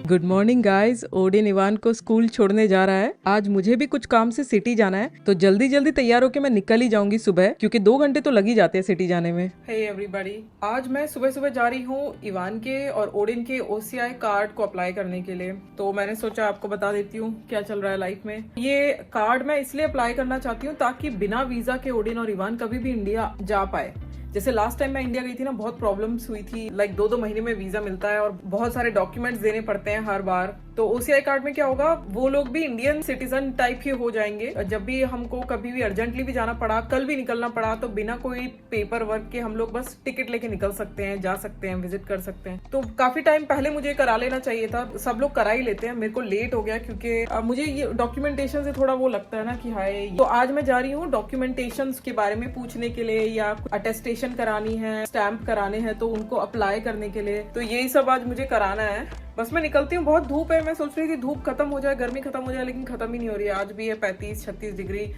Good morning guys. Odin Ivan को school छोड़ने जा रहा है। आज मुझे भी कुछ काम से सिटी जाना है, तो जल्दी जल्दी तैयार होकर मैं निकल ही जाऊंगी सुबह, क्योंकि 2 घंटे तो लग ही जाते हैं सिटी जाने में। हे एवरीबॉडी, आज मैं सुबह सुबह जा रही हूँ इवान के और ओडिन के OCI कार्ड को अप्लाई करने के लिए। तो मैंने सोचा आपको बता देती हूँ क्या चल रहा है लाइफ में। ये कार्ड मैं इसलिए अप्लाई करना चाहती हूँ ताकि बिना वीजा के ओडिन और इवान कभी भी इंडिया जा पाए। जैसे लास्ट टाइम मैं इंडिया गई थी ना, बहुत प्रॉब्लम्स हुई थी। लाइक 2-2 महीने में वीजा मिलता है और बहुत सारे डॉक्यूमेंट्स देने पड़ते हैं हर बार। तो OCI कार्ड में क्या होगा, वो लोग भी इंडियन सिटीजन टाइप ही हो जाएंगे। जब भी हमको कभी भी अर्जेंटली भी जाना पड़ा, कल भी निकलना पड़ा, तो बिना कोई पेपर वर्क के हम लोग बस टिकट लेके निकल सकते हैं, जा सकते हैं, विजिट कर सकते हैं। तो काफी टाइम पहले मुझे करा लेना चाहिए था। सब लोग करा ही लेते हैं, मेरे को लेट हो गया क्योंकि मुझे ये डॉक्यूमेंटेशन से थोड़ा वो लगता है ना कि हाय। तो आज मैं जा रही हूँ डॉक्यूमेंटेशन के बारे में पूछने के लिए, या अटेस्टेशन करानी है, स्टैंप कराने हैं तो उनको अप्लाई करने के लिए। तो यही सब आज मुझे कराना है। बस मैं निकलती हूँ। बहुत धूप है, मैं सोच रही थी धूप खत्म हो जाए, गर्मी खत्म हो जाए, लेकिन खत्म ही नहीं हो रही है। आज भी है 35-36 डिग्री।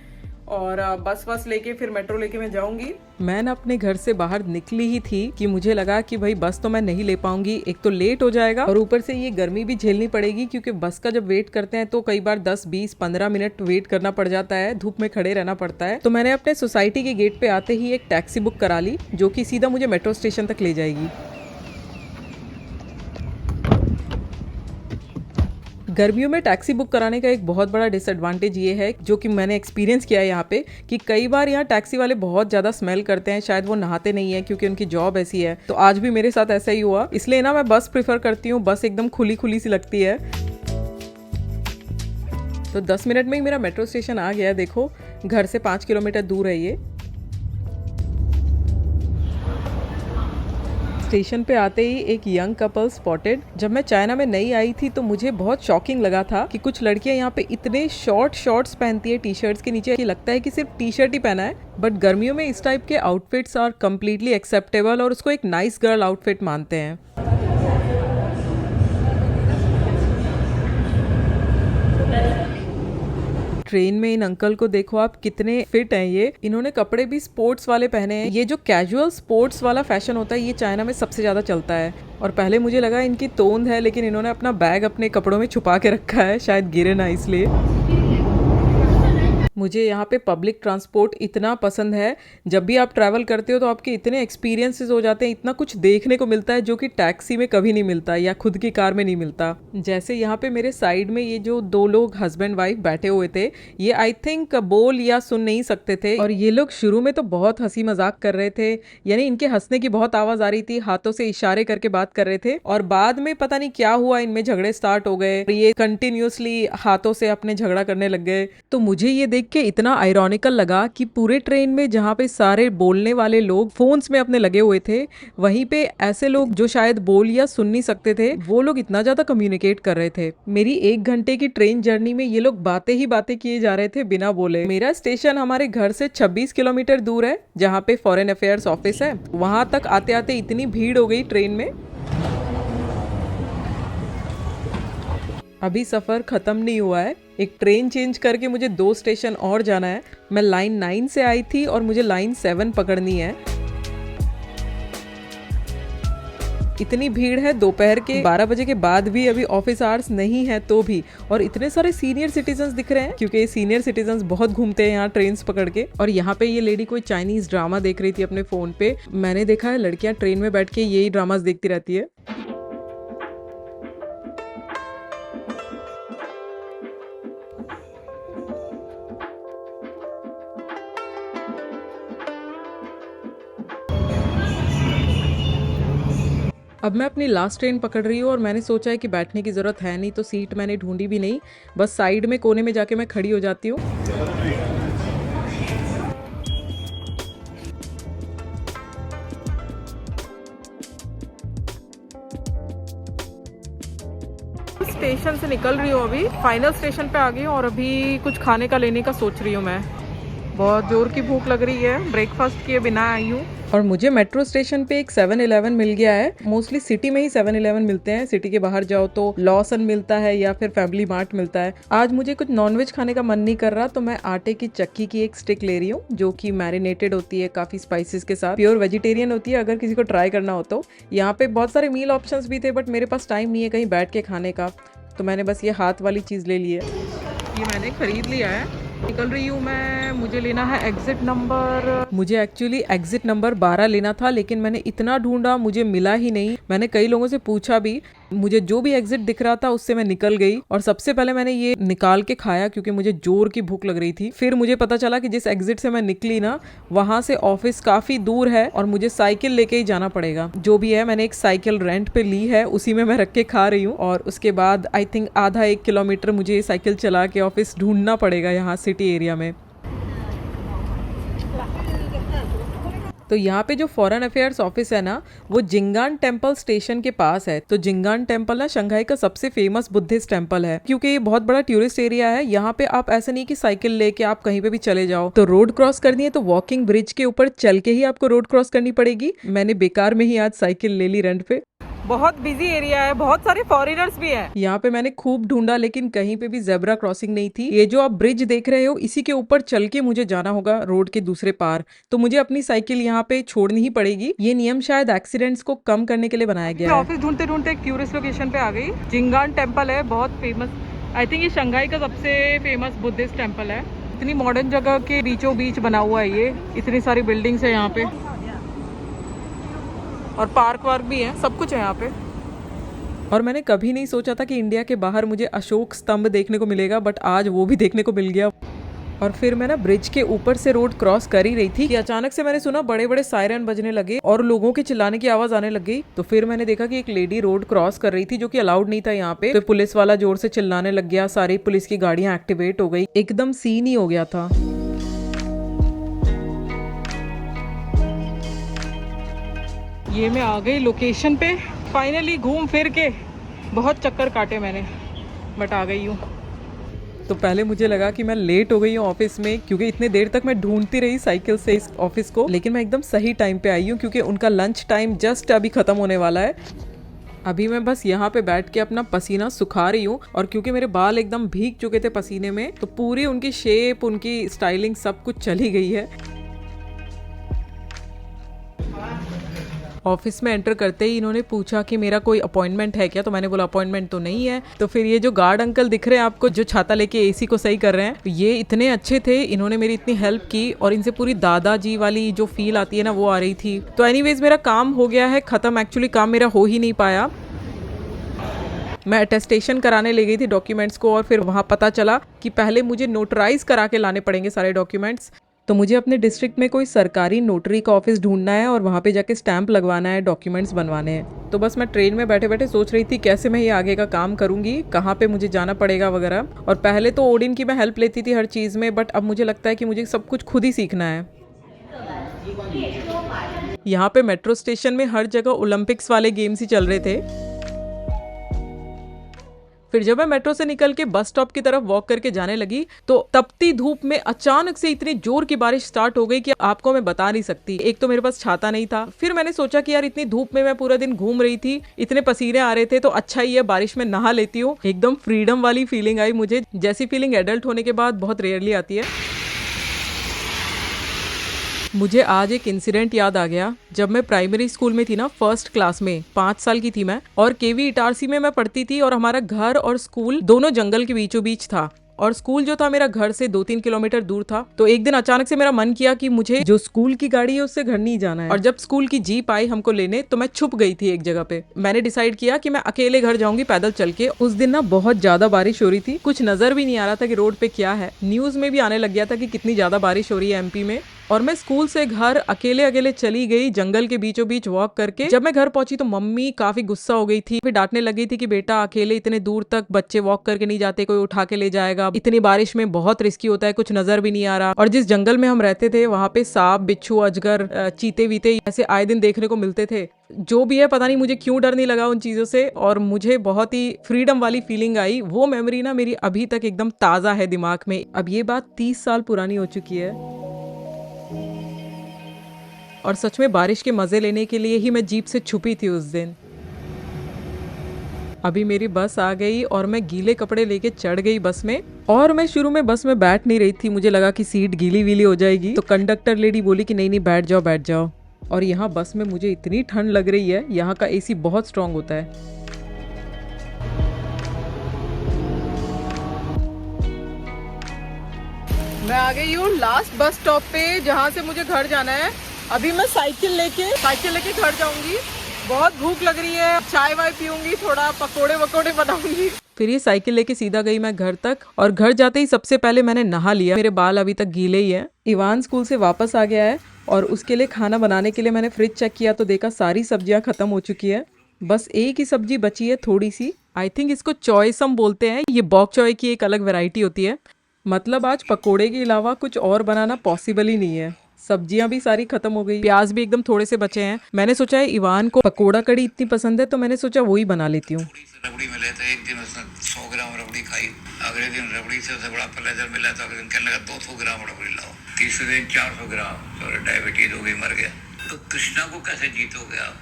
और बस लेके फिर मेट्रो लेके मैं जाऊंगी। मैं ना अपने घर से बाहर निकली ही थी कि मुझे लगा कि भाई बस तो मैं नहीं ले पाऊंगी, एक तो लेट हो जाएगा और ऊपर से ये गर्मी भी झेलनी पड़ेगी, क्योंकि बस का जब वेट करते हैं तो कई बार 10-20-15 मिनट वेट करना पड़ जाता है, धूप में खड़े रहना पड़ता है। तो मैंने अपने सोसाइटी के गेट पे आते ही एक टैक्सी बुक करा ली, जो कि सीधा मुझे मेट्रो स्टेशन तक ले जाएगी। गर्मियों में टैक्सी बुक कराने का एक बहुत बड़ा डिसएडवांटेज ये है, जो कि मैंने एक्सपीरियंस किया है यहाँ पे, कि कई बार यहाँ टैक्सी वाले बहुत ज़्यादा स्मेल करते हैं। शायद वो नहाते नहीं है क्योंकि उनकी जॉब ऐसी है। तो आज भी मेरे साथ ऐसा ही हुआ, इसलिए ना मैं बस प्रेफर करती हूँ। बस एकदम खुली खुली सी लगती है। तो 10 मिनट में ही मेरा मेट्रो स्टेशन आ गया। देखो, घर से 5 किलोमीटर दूर है ये। स्टेशन पे आते ही एक यंग कपल स्पॉटेड। जब मैं चाइना में नई आई थी तो मुझे बहुत शॉकिंग लगा था कि कुछ लड़कियां यहाँ पे इतने शॉर्ट्स पहनती है टी शर्ट्स के नीचे, कि लगता है कि सिर्फ टी शर्ट ही पहना है। बट गर्मियों में इस टाइप के आउटफिट्स आर कम्प्लीटली एक्सेप्टेबल और उसको एक नाइस गर्ल आउटफिट मानते हैं। ट्रेन में इन अंकल को देखो आप, कितने फिट हैं ये। इन्होंने कपड़े भी स्पोर्ट्स वाले पहने हैं। ये जो कैजुअल स्पोर्ट्स वाला फैशन होता है, ये चाइना में सबसे ज्यादा चलता है। और पहले मुझे लगा इनकी तोंद है, लेकिन इन्होंने अपना बैग अपने कपड़ों में छुपा के रखा है, शायद गिरे ना इसलिए। मुझे यहाँ पे पब्लिक ट्रांसपोर्ट इतना पसंद है। जब भी आप ट्रैवल करते हो तो आपके इतने एक्सपीरियंसेस हो जाते हैं, इतना कुछ देखने को मिलता है जो कि टैक्सी में कभी नहीं मिलता या खुद की कार में नहीं मिलता। जैसे यहाँ पे मेरे साइड में ये जो 2 लोग हस्बैंड वाइफ बैठे हुए थे, ये आई थिंक बोल या सुन नहीं सकते थे। और ये लोग शुरू में तो बहुत हंसी मजाक कर रहे थे, यानी इनके हंसने की बहुत आवाज आ रही थी, हाथों से इशारे करके बात कर रहे थे। और बाद में पता नहीं क्या हुआ, इनमें झगड़े स्टार्ट हो गए। ये कंटिन्यूसली हाथों से अपने झगड़ा करने लग गए। तो मुझे ये देख के इतना आयरॉनिकल लगा कि पूरे ट्रेन में जहाँ पे सारे बोलने वाले लोग फोन्स में अपने लगे हुए थे, वहीं पे ऐसे लोग जो शायद बोल या सुन नहीं सकते थे, वो लोग इतना ज्यादा कम्युनिकेट कर रहे थे। मेरी 1 घंटे की ट्रेन जर्नी में ये लोग बातें ही बातें किए जा रहे थे बिना बोले। मेरा स्टेशन हमारे घर से 26 किलोमीटर दूर है, जहाँ पे फॉरेन अफेयर्स ऑफिस है। वहां तक आते आते इतनी भीड़ हो गई ट्रेन में। अभी सफर खत्म नहीं हुआ है। एक ट्रेन चेंज करके मुझे 2 स्टेशन और जाना है। मैं लाइन 9 से आई थी और मुझे लाइन 7 पकड़नी है। इतनी भीड़ है, दोपहर के 12 बजे के बाद भी अभी ऑफिस आवर्स नहीं है तो भी। और इतने सारे सीनियर सिटीजन्स दिख रहे हैं, क्योंकि सीनियर सिटीजन्स बहुत घूमते हैं यहाँ ट्रेन पकड़ के। और यहाँ पे ये लेडी कोई चाइनीज ड्रामा देख रही थी अपने फोन पे। मैंने देखा है लड़कियां ट्रेन में बैठ के यही ड्रामास देखती रहती है। अब मैं अपनी लास्ट ट्रेन पकड़ रही हूँ और मैंने सोचा है कि बैठने की ज़रूरत है नहीं, तो सीट मैंने ढूंढी भी नहीं। बस साइड में कोने में जाके मैं खड़ी हो जाती हूँ। स्टेशन से निकल रही हूँ, अभी फाइनल स्टेशन पे आ गई हूँ और अभी कुछ खाने का लेने का सोच रही हूँ। मैं बहुत जोर की भूख लग रही है, ब्रेकफास्ट किए बिना आई हूँ। और मुझे मेट्रो स्टेशन पे एक 7-Eleven मिल गया है। मोस्टली सिटी में ही 7-Eleven मिलते हैं, सिटी के बाहर जाओ तो लॉसन मिलता है या फिर फैमिली मार्ट मिलता है। आज मुझे कुछ नॉनवेज खाने का मन नहीं कर रहा तो मैं आटे की चक्की की एक स्टिक ले रही हूँ जो कि मैरिनेटेड होती है काफी स्पाइसेस के साथ, प्योर वेजिटेरियन होती है। अगर किसी को ट्राई करना हो तो यहाँ पे बहुत सारे मील ऑप्शंस भी थे बट मेरे पास टाइम नहीं है कहीं बैठ के खाने का, तो मैंने बस ये हाथ वाली चीज़ ले ली है। ये मैंने खरीद लिया है, निकल रही हूँ मैं। मुझे लेना है एग्जिट नंबर, मुझे एक्चुअली एग्जिट नंबर 12 लेना था लेकिन मैंने इतना ढूंढा मुझे मिला ही नहीं। मैंने कई लोगों से पूछा भी, मुझे जो भी एग्जिट दिख रहा था उससे मैं निकल गई और सबसे पहले मैंने ये निकाल के खाया क्योंकि मुझे जोर की भूख लग रही थी। फिर मुझे पता चला कि जिस एग्जिट से मैं निकली ना वहां से ऑफिस काफी दूर है और मुझे साइकिल लेके ही जाना पड़ेगा। जो भी है मैंने एक साइकिल रेंट पे ली है, उसी में मैं रख के खा रही हूँ और उसके बाद आई थिंक आधा 1 किलोमीटर मुझे साइकिल चला के ऑफिस ढूंढना पड़ेगा यहाँ सिटी एरिया में। तो यहाँ पे जो फॉरेन अफेयर्स ऑफिस है ना वो जिंगान टेम्पल स्टेशन के पास है। तो जिंगान टेम्पल ना शंघाई का सबसे फेमस बुद्धिस्ट टेम्पल है क्योंकि ये बहुत बड़ा टूरिस्ट एरिया है। यहाँ पे आप ऐसा नहीं कि साइकिल लेके आप कहीं पे भी चले जाओ, तो रोड क्रॉस करनी है तो वॉकिंग ब्रिज के ऊपर चल के ही आपको रोड क्रॉस करनी पड़ेगी। मैंने बेकार में ही आज साइकिल ले ली रेंट पे। बहुत बिजी एरिया है, बहुत सारे फॉरेनर्स भी हैं। यहाँ पे मैंने खूब ढूंढा लेकिन कहीं पे भी जेब्रा क्रॉसिंग नहीं थी। ये जो आप ब्रिज देख रहे हो इसी के ऊपर चल के मुझे जाना होगा रोड के दूसरे पार, तो मुझे अपनी साइकिल यहाँ पे छोड़नी ही पड़ेगी। ये नियम शायद एक्सीडेंट्स को कम करने के लिए बनाया गया है। ऑफिस ढूंढते ढूंढते एक टूरिस्ट लोकेशन पे आ गई। जिंगान टेम्पल है, बहुत फेमस, आई थिंक ये शंघाई का सबसे फेमस बुद्धिस्ट टेम्पल है। इतनी मॉडर्न जगह के बीचों बीच बना हुआ है ये, इतनी सारी बिल्डिंग्स है यहाँ पे और पार्क वार्क भी है, सब कुछ है यहाँ पे। और मैंने कभी नहीं सोचा था कि इंडिया के बाहर मुझे अशोक स्तंभ देखने को मिलेगा बट आज वो भी देखने को मिल गया। और फिर मैं ना ब्रिज के ऊपर से रोड क्रॉस कर ही रही थी कि अचानक से मैंने सुना बड़े बड़े सायरन बजने लगे और लोगों के चिल्लाने की आवाज आने लग गई। तो फिर मैंने देखा कि एक लेडी रोड क्रॉस कर रही थी जो कि अलाउड नहीं था यहाँ पे। तो पुलिस वाला जोर से चिल्लाने लग गया, सारी पुलिस की गाड़ियां एक्टिवेट हो गई, एकदम सीन ही हो गया था। ये मैं आ गई लोकेशन पे फाइनली, घूम फिर के बहुत चक्कर काटे मैंने बट आ गई हूँ। तो पहले मुझे लगा कि मैं लेट हो गई हूँ ऑफिस में क्योंकि इतने देर तक मैं ढूंढती रही साइकिल से इस ऑफिस को, लेकिन मैं एकदम सही टाइम पे आई हूँ क्योंकि उनका लंच टाइम जस्ट अभी खत्म होने वाला है। अभी मैं बस यहाँ पे बैठ के अपना पसीना सुखा रही हूँ और क्योंकि मेरे बाल एकदम भीग चुके थे पसीने में तो पूरी उनकी शेप, उनकी स्टाइलिंग सब कुछ चली गई है। ऑफिस में एंटर करते ही इन्होंने पूछा कि मेरा कोई अपॉइंटमेंट है क्या, तो मैंने बोला अपॉइंटमेंट तो नहीं है। तो फिर ये जो गार्ड अंकल दिख रहे हैं आपको जो छाता लेके एसी को सही कर रहे हैं, ये इतने अच्छे थे, इन्होंने मेरी इतनी हेल्प की और इनसे पूरी दादाजी वाली जो फील आती है ना वो आ रही थी। तो एनीवेज मेरा काम हो गया है खत्म, एक्चुअली काम मेरा हो ही नहीं पाया। मैं अटेस्टेशन कराने ले गई थी डॉक्यूमेंट्स को और फिर वहाँ पता चला कि पहले मुझे नोटराइज करा के लाने पड़ेंगे सारे डॉक्यूमेंट्स। तो मुझे अपने डिस्ट्रिक्ट में कोई सरकारी नोटरी का ऑफिस ढूंढना है और वहाँ पे जाके स्टैंप लगवाना है, डॉक्यूमेंट्स बनवाने हैं। तो बस मैं ट्रेन में बैठे बैठे सोच रही थी कैसे मैं ये आगे का काम करूंगी, कहाँ पे मुझे जाना पड़ेगा वगैरह। और पहले तो ओडिन की मैं हेल्प लेती थी हर चीज़ में बट अब मुझे लगता है कि मुझे सब कुछ खुद ही सीखना है। यहाँ पे मेट्रो स्टेशन में हर जगह ओलंपिक्स वाले गेम्स ही चल रहे थे। फिर जब मैं मेट्रो से निकल के बस स्टॉप की तरफ वॉक करके जाने लगी तो तपती धूप में अचानक से इतनी जोर की बारिश स्टार्ट हो गई कि आपको मैं बता नहीं सकती। एक तो मेरे पास छाता नहीं था, फिर मैंने सोचा कि यार इतनी धूप में मैं पूरा दिन घूम रही थी, इतने पसीने आ रहे थे तो अच्छा ही है बारिश में नहा लेती हूँ। एकदम फ्रीडम वाली फीलिंग आई मुझे, जैसी फीलिंग एडल्ट होने के बाद बहुत रेयरली आती है। मुझे आज एक इंसिडेंट याद आ गया। जब मैं प्राइमरी स्कूल में थी ना, फर्स्ट क्लास में, 5 साल की थी मैं, और केवी इटारसी में मैं पढ़ती थी और हमारा घर और स्कूल दोनों जंगल के बीचों बीच था और स्कूल जो था मेरा घर से 2-3 किलोमीटर दूर था। तो एक दिन अचानक से मेरा मन किया कि मुझे जो स्कूल की गाड़ी है उससे घर नहीं जाना है। और जब स्कूल की जीप आई हमको लेने तो मैं छुप गई थी एक जगह पे। मैंने डिसाइड किया कि मैं अकेले घर जाऊंगी पैदल चल के। उस दिन ना बहुत ज्यादा बारिश हो रही थी, कुछ नजर भी नहीं आ रहा था कि रोड पे क्या है। न्यूज में भी आने लग गया था कि कितनी ज्यादा बारिश हो रही है एमपी में। और मैं स्कूल से घर अकेले अकेले चली गई जंगल के बीचों बीच वॉक करके। जब मैं घर पहुंची तो मम्मी काफी गुस्सा हो गई थी, फिर डांटने लगी थी कि बेटा अकेले इतने दूर तक बच्चे वॉक करके नहीं जाते, कोई उठा के ले जाएगा, इतनी बारिश में बहुत रिस्की होता है, कुछ नजर भी नहीं आ रहा। और जिस जंगल में हम रहते थे वहां पे सांप, बिच्छू, अजगर, चीते वीते ऐसे आए दिन देखने को मिलते थे। जो भी है पता नहीं मुझे क्यों डर नहीं लगा उन चीजों से और मुझे बहुत ही फ्रीडम वाली फीलिंग आई। वो मेमोरी ना मेरी अभी तक एकदम ताजा है दिमाग में। अब ये बात 30 साल पुरानी हो चुकी है। और सच में बारिश के मज़े लेने के लिए ही मैं जीप से छुपी थी उस दिन। अभी मेरी बस आ गई और मैं गीले कपड़े लेके चढ़ गई बस में। और मैं शुरू में बस में बैठ नहीं रही थी, मुझे लगा कि सीट गीली वीली हो जाएगी, तो कंडक्टर लेडी बोली कि नहीं नहीं बैठ जाओ बैठ जाओ। और यहाँ बस में मुझे इतनी ठंड लग रही है, यहाँ का एसी बहुत स्ट्रांग होता है। मैं आ गई हूँ लास्ट बस स्टॉप पे, जहाँ से मुझे घर जाना है। अभी मैं साइकिल लेके घर जाऊंगी। बहुत भूख लग रही है, चाय वाय पीऊंगी, थोड़ा पकोड़े वकोड़े बनाऊंगी। फिर ये साइकिल लेके सीधा गई मैं घर तक, और घर जाते ही सबसे पहले मैंने नहा लिया। मेरे बाल अभी तक गीले ही हैं। इवान स्कूल से वापस आ गया है और उसके लिए खाना बनाने के लिए मैंने फ्रिज चेक किया तो देखा सारी सब्जियां खत्म हो चुकी है। बस एक ही सब्जी बची है थोड़ी सी, आई थिंक इसको चॉयसम बोलते हैं। ये बॉक चॉय की एक अलग वैरायटी होती है। मतलब आज पकोड़े के अलावा कुछ और बनाना पॉसिबल ही नहीं है। सब्जियां भी सारी खत्म हो गई, प्याज भी एकदम थोड़े से बचे हैं। मैंने सोचा है इवान को पकोड़ा कड़ी इतनी पसंद है तो मैंने सोचा वही बना लेती हूँ। रबड़ी मिले तो एक दिन उसने 100 ग्राम रबड़ी खाई, अगले दिन रबड़ी से उसे बड़ा प्लेजर मिला तो अगले दिन कहने लगा 200 ग्राम रबड़ी लाओ, तीसरे दिन 400 ग्राम, तो डायबिटीज हो गई, मर गया। तो तृष्णा को कैसे जीतोगे आप?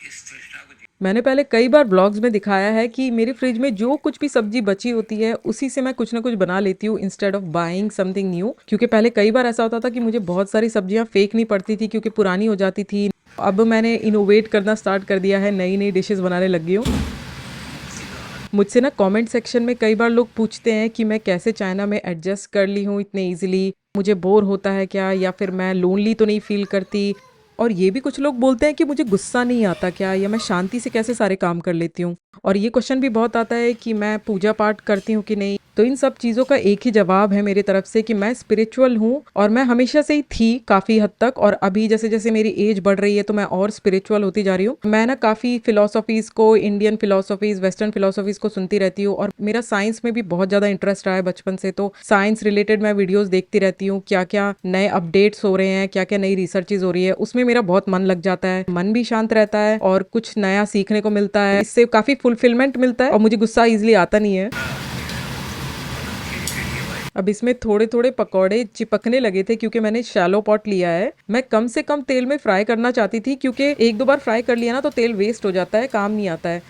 इस तृष्णा को मैंने पहले कई बार ब्लॉग्स में दिखाया है कि मेरे फ्रिज में जो कुछ भी सब्जी बची होती है उसी से मैं कुछ ना कुछ बना लेती हूँ instead of buying something new. क्योंकि पहले कई बार ऐसा होता था कि मुझे बहुत सारी सब्जियां फेंकनी पड़ती थी क्योंकि पुरानी हो जाती थी। अब मैंने इनोवेट करना स्टार्ट कर दिया है, नई नई डिशेस बनाने लगी हूँ। मुझसे ना कमेंट सेक्शन में कई बार लोग पूछते हैं कि मैं कैसे चाइना में एडजस्ट कर ली हूँ इतने इजीली, मुझे बोर होता है क्या, या फिर मैं लोनली तो नहीं फील करती। और ये भी कुछ लोग बोलते हैं कि मुझे गुस्सा नहीं आता क्या, या मैं शांति से कैसे सारे काम कर लेती हूँ। और ये क्वेश्चन भी बहुत आता है कि मैं पूजा पाठ करती हूँ कि नहीं। तो इन सब चीज़ों का एक ही जवाब है मेरी तरफ से कि मैं स्पिरिचुअल हूँ, और मैं हमेशा से ही थी काफ़ी हद तक, और अभी जैसे जैसे मेरी एज बढ़ रही है तो मैं और स्पिरिचुअल होती जा रही हूँ। मैं ना काफ़ी फिलोसफीज़ को, इंडियन फिलोसफीज़, वेस्टर्न फिलोसफीज़ को सुनती रहती हूँ, और मेरा साइंस में भी बहुत ज़्यादा इंटरेस्ट रहा है बचपन से। तो साइंस रिलेटेड मैं वीडियोज़ देखती रहती हूँ, क्या क्या नए अपडेट्स हो रहे हैं, क्या क्या नई रिसर्चेज हो रही है, उसमें मेरा बहुत मन लग जाता है। मन भी शांत रहता है और कुछ नया सीखने को मिलता है, इससे काफ़ी फुलफिलमेंट मिलता है, और मुझे गुस्सा ईजिली आता नहीं है। अब इसमें थोड़े थोड़े पकौड़े चिपकने लगे थे क्योंकि मैंने शैलो पॉट लिया है। मैं कम से कम तेल में फ्राई करना चाहती थी क्योंकि एक दो बार फ्राई कर लिया ना तो तेल वेस्ट हो जाता है, काम नहीं आता है।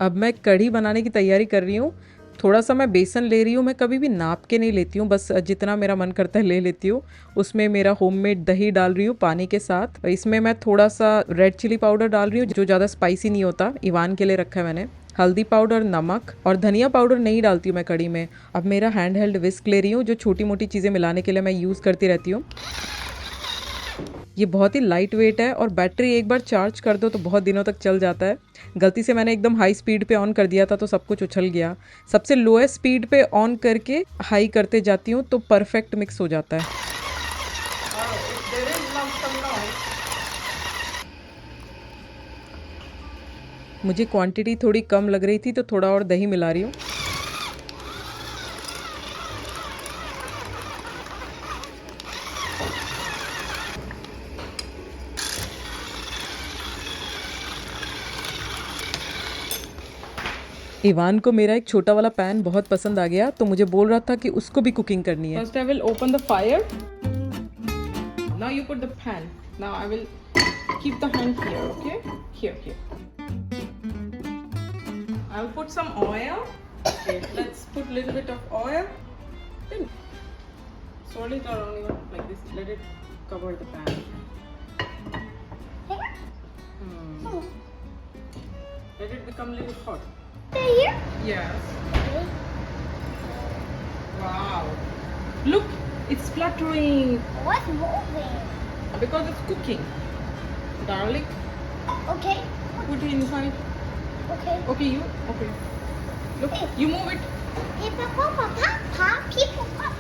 अब मैं कढ़ी बनाने की तैयारी कर रही हूँ। थोड़ा सा मैं बेसन ले रही हूँ, मैं कभी भी नाप के नहीं लेती हूँ, बस जितना मेरा मन करता है ले लेती हूँ। उसमें मेरा होममेड दही डाल रही हूँ पानी के साथ। इसमें मैं थोड़ा सा रेड चिली पाउडर डाल रही हूँ जो ज़्यादा स्पाइसी नहीं होता, इवान के लिए रखा है मैंने। हल्दी पाउडर, नमक, और धनिया पाउडर नहीं डालती हूँ मैं कढ़ी में। अब मेरा हैंड हेल्ड विस्क ले रही हूँ जो छोटी मोटी चीज़ें मिलाने के लिए मैं यूज़ करती रहती हूँ। ये बहुत ही लाइट वेट है और बैटरी एक बार चार्ज कर दो तो बहुत दिनों तक चल जाता है। गलती से मैंने एकदम हाई स्पीड पे ऑन कर दिया था तो सब कुछ उछल गया। सबसे लोएस्ट स्पीड पे ऑन करके हाई करते जाती हूँ तो परफेक्ट मिक्स हो जाता है। मुझे क्वांटिटी थोड़ी कम लग रही थी तो थोड़ा और दही मिला रही हूँ। इवान को मेरा एक छोटा वाला पैन बहुत पसंद आ गया तो मुझे बोल रहा था कि उसको भी कुकिंग करनी है। First I will open the fire. Now you put the pan. Now I will keep the hand here, okay? Here. I'll put some oil. Okay, let's put little bit of oil. Then swirl it around like this. Let it cover the pan. Let it become a little hot. Here? Yes. Wow. Look, it's spluttering What's moving? because it's cooking. Garlic, Okay. put it inside. Okay. Okay, you. Okay. Look, you move it. People pop. People pop.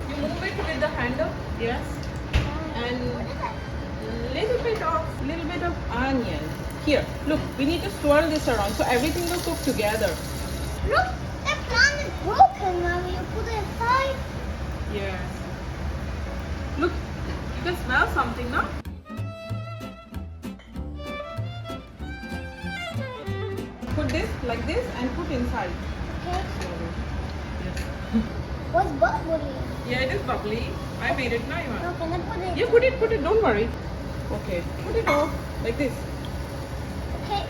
You move it with the handle. Yes. And What is that? little bit of onion. Here, look, we need to swirl this around so everything will cook together. Look, that plant is broken now. You put it aside. Yes. Look, you can smell something, no? Put this like this and put inside. Okay. Yes. What's bubbly? Yeah, it is bubbly. I made it now, No, Ivan. can I put it? Yeah, put it, don't worry. Okay, put it off like this. Okay.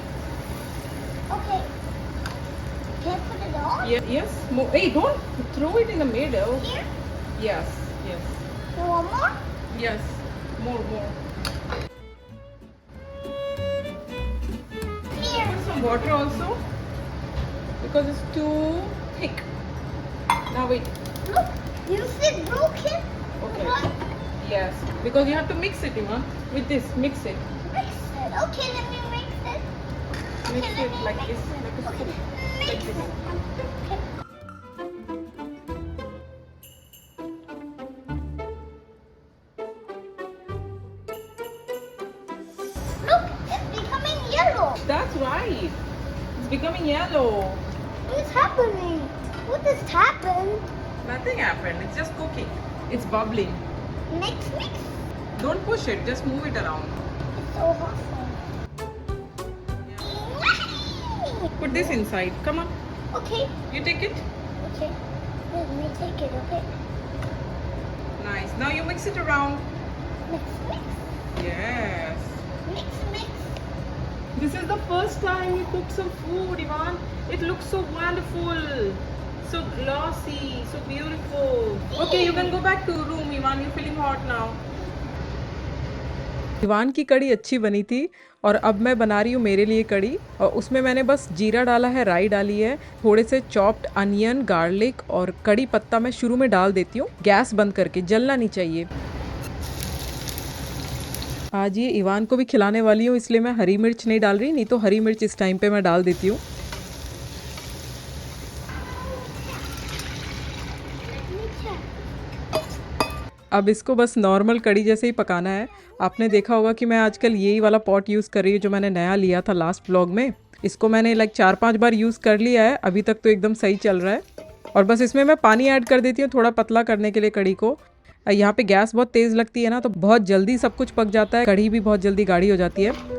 Okay. Can I put it on? Yeah, yes. Hey, don't throw it in the middle. Here? Yes, yes, You want more? yes. More. Here. Put some water also because it's too thick. Now wait. Look, you said broken. Okay. What? Yes, because you have to mix it, Iman. With this, mix it. Mix it. Okay, let me mix it. Mix Okay, let it me like mix this, it. like a Okay, spoon. mix Like this. it. Okay. Look, it's becoming yellow. That's right. It's becoming yellow. What's happening? What has happened? Nothing happened. It's just cooking. It's bubbling. Mix. Don't push it. Just move it around. It's so awesome. Put this inside. Come on. Okay. You take it. Okay. Let me take it, okay? Nice. Now you mix it around. Mix. Yes. Mix. This is the first time you cook some food, Ivan. It looks so wonderful. So glossy. So beautiful. Okay, you can go back to room, Ivan. You're feeling hot now. Ivan की कड़ी अच्छी बनी थी और अब मैं बना रही हूँ मेरे लिए कड़ी और उसमें मैंने बस जीरा डाला है, राई डाली है, थोड़े से चॉप्ड अनियन, गार्लिक और कड़ी पत्ता मैं शुरू में डाल देती हूँ गैस बंद करके, जलना नहीं चाहिए। आज ये इवान को भी खिलाने वाली हूँ इसलिए मैं हरी मिर्च नहीं डाल रही, नहीं तो हरी मिर्च इस टाइम पे मैं डाल देती हूँ। अब इसको बस नॉर्मल कड़ी जैसे ही पकाना है। आपने देखा होगा कि मैं आजकल यही वाला पॉट यूज़ कर रही हूँ जो मैंने नया लिया था लास्ट व्लॉग में। इसको मैंने 4-5 बार यूज़ कर लिया है, अभी तक तो एकदम सही चल रहा है। और बस इसमें मैं पानी ऐड कर देती हूँ थोड़ा पतला करने के लिए कड़ी को। यहाँ पे गैस बहुत तेज़ लगती है ना, तो बहुत जल्दी सब कुछ पक जाता है, कड़ी भी बहुत जल्दी गाढ़ी हो जाती है।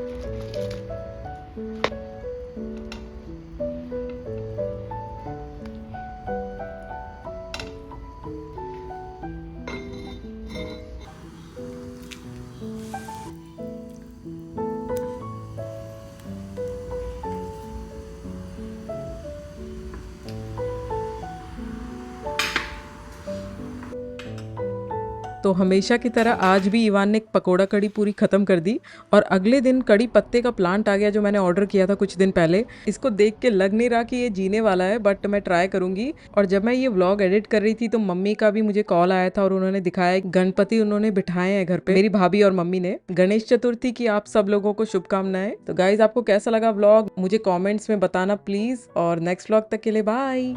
तो हमेशा की तरह आज भी इवान ने पकोड़ा कड़ी पूरी ख़त्म कर दी और अगले दिन कड़ी पत्ते का प्लांट आ गया जो मैंने ऑर्डर किया था कुछ दिन पहले। इसको देख के लग नहीं रहा कि ये जीने वाला है, बट मैं ट्राई करूंगी। और जब मैं ये व्लॉग एडिट कर रही थी तो मम्मी का भी मुझे कॉल आया था और उन्होंने दिखाया गणपति उन्होंने बिठाए हैं घर पे, मेरी भाभी और मम्मी ने। गणेश चतुर्थी की आप सब लोगों को शुभकामनाएं। तो गाइज आपको कैसा लगा व्लॉग मुझे कॉमेंट्स में बताना प्लीज़, और नेक्स्ट व्लॉग तक के लिए बाय।